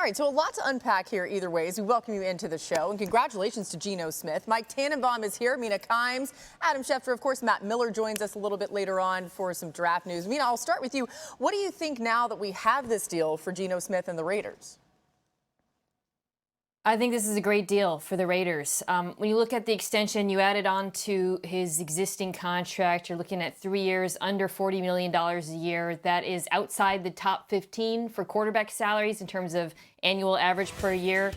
right, so a lot to unpack here either way as we welcome you into the show. And congratulations to Geno Smith. Mike Tannenbaum is here, Mina Kimes, Adam Schefter, of course, Matt Miller joins us a little bit later on for some draft news. Mina, I'll start with you. What do you think now that we have this deal for Geno Smith and the Raiders? I think this is a great deal for the Raiders. When you look at the extension, you added on to his existing contract. You're looking at 3 years, under $40 million a year. That is outside the top 15 for quarterback salaries in terms of annual average per year.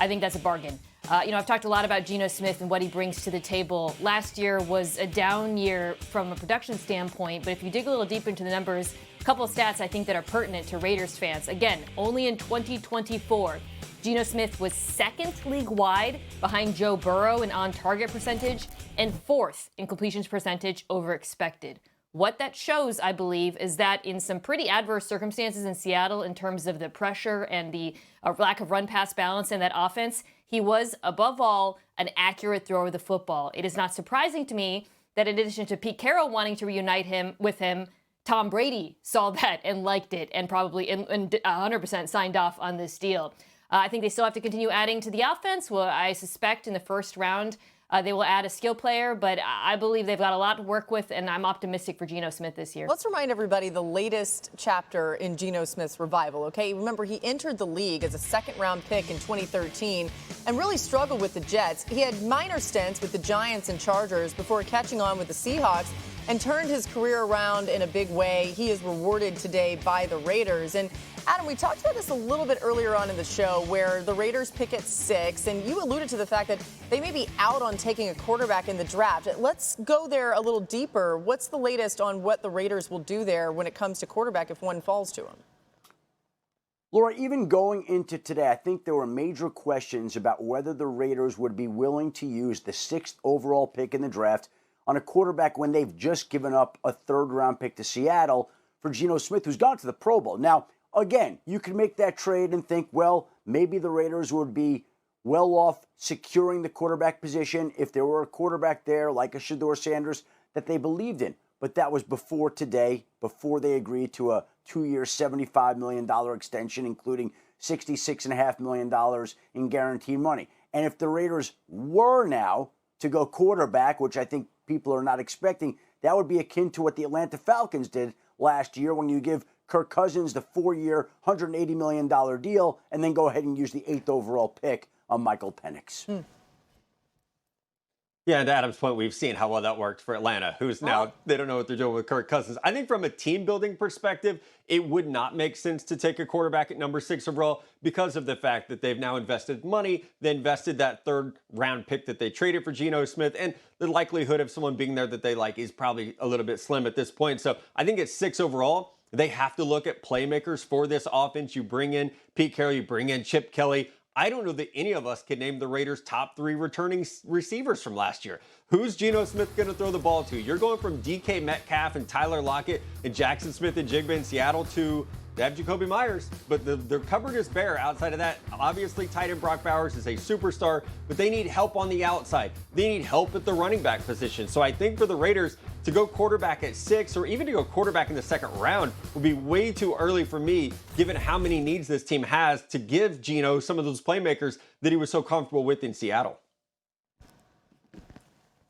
I think that's a bargain. I've talked a lot about Geno Smith and what he brings to the table. Last year was a down year from a production standpoint, but if you dig a little deep into the numbers, a couple of stats I think that are pertinent to Raiders fans. Again, only in 2024, Geno Smith was second league-wide behind Joe Burrow in on-target percentage and fourth in completions percentage over expected. What that shows, I believe, is that in some pretty adverse circumstances in Seattle in terms of the pressure and the lack of run-pass balance in that offense, he was, above all, an accurate thrower of the football. It is not surprising to me that in addition to Pete Carroll wanting to reunite with him, Tom Brady saw that and liked it and probably and 100% signed off on this deal. I think they still have to continue adding to the offense. Well, I suspect in the first round they will add a skill player, but I believe they've got a lot to work with, and I'm optimistic for Geno Smith this year. Let's remind everybody the latest chapter in Geno Smith's revival, okay? Remember, he entered the league as a second-round pick in 2013 and really struggled with the Jets. He had minor stints with the Giants and Chargers before catching on with the Seahawks and turned his career around in a big way. He is rewarded today by the Raiders. And Adam, we talked about this a little bit earlier on in the show where the Raiders pick at 6, and you alluded to the fact that they may be out on taking a quarterback in the draft. Let's go there a little deeper. What's the latest on what the Raiders will do there when it comes to quarterback if one falls to them? Laura, even going into today, I think there were major questions about whether the Raiders would be willing to use the 6th overall pick in the draft on a quarterback when they've just given up a 3rd-round pick to Seattle for Geno Smith, who's gone to the Pro Bowl. Now, again, you can make that trade and think, well, maybe the Raiders would be well off securing the quarterback position if there were a quarterback there like a Shedeur Sanders that they believed in. But that was before today, before they agreed to a 2-year, $75 million extension, including $66.5 million in guaranteed money. And if the Raiders were now to go quarterback, which I think people are not expecting, that would be akin to what the Atlanta Falcons did last year when you give Kirk Cousins the 4-year, $180 million deal and then go ahead and use the 8th overall pick on Michael Penix. Yeah, and to Adam's point, we've seen how well that worked for Atlanta, who's now, they don't know what they're doing with Kirk Cousins. I think from a team-building perspective, it would not make sense to take a quarterback at number 6 overall because of the fact that they've now invested money. They invested that 3rd-round pick that they traded for Geno Smith, and the likelihood of someone being there that they like is probably a little bit slim at this point. So I think at 6 overall, they have to look at playmakers for this offense. You bring in Pete Carroll, you bring in Chip Kelly. I don't know that any of us can name the Raiders' top 3 returning receivers from last year. Who's Geno Smith going to throw the ball to? You're going from DK Metcalf and Tyler Lockett and Jackson Smith and Jigba in Seattle to they have Jacoby Myers, but the cupboard is bare outside of that. Obviously, tight end Brock Bowers is a superstar, but they need help on the outside. They need help at the running back position. So I think for the Raiders to go quarterback at 6 or even to go quarterback in the 2nd round would be way too early for me, given how many needs this team has to give Geno some of those playmakers that he was so comfortable with in Seattle.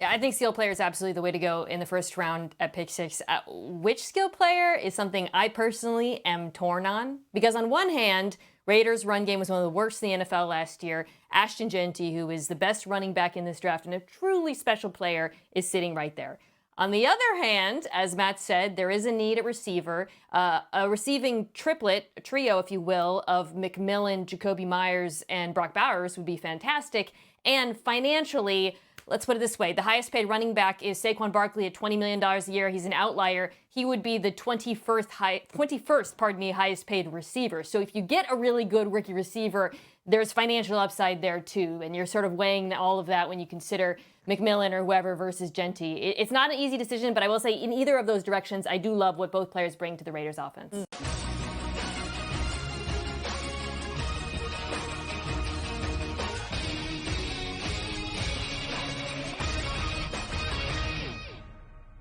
Yeah, I think skill player is absolutely the way to go in the 1st round at pick 6. Which skill player is something I personally am torn on? Because on one hand, Raiders' run game was one of the worst in the NFL last year. Ashton Jeanty, who is the best running back in this draft and a truly special player, is sitting right there. On the other hand, as Matt said, there is a need at receiver. A receiving triplet, a trio, if you will, of McMillan, Jacoby Myers, and Brock Bowers would be fantastic. And financially, let's put it this way. The highest paid running back is Saquon Barkley at $20 million a year. He's an outlier. He would be the 21st highest paid receiver. So if you get a really good rookie receiver, there's financial upside there too. And you're sort of weighing all of that when you consider McMillan or whoever versus Jeanty. It's not an easy decision, but I will say in either of those directions, I do love what both players bring to the Raiders offense.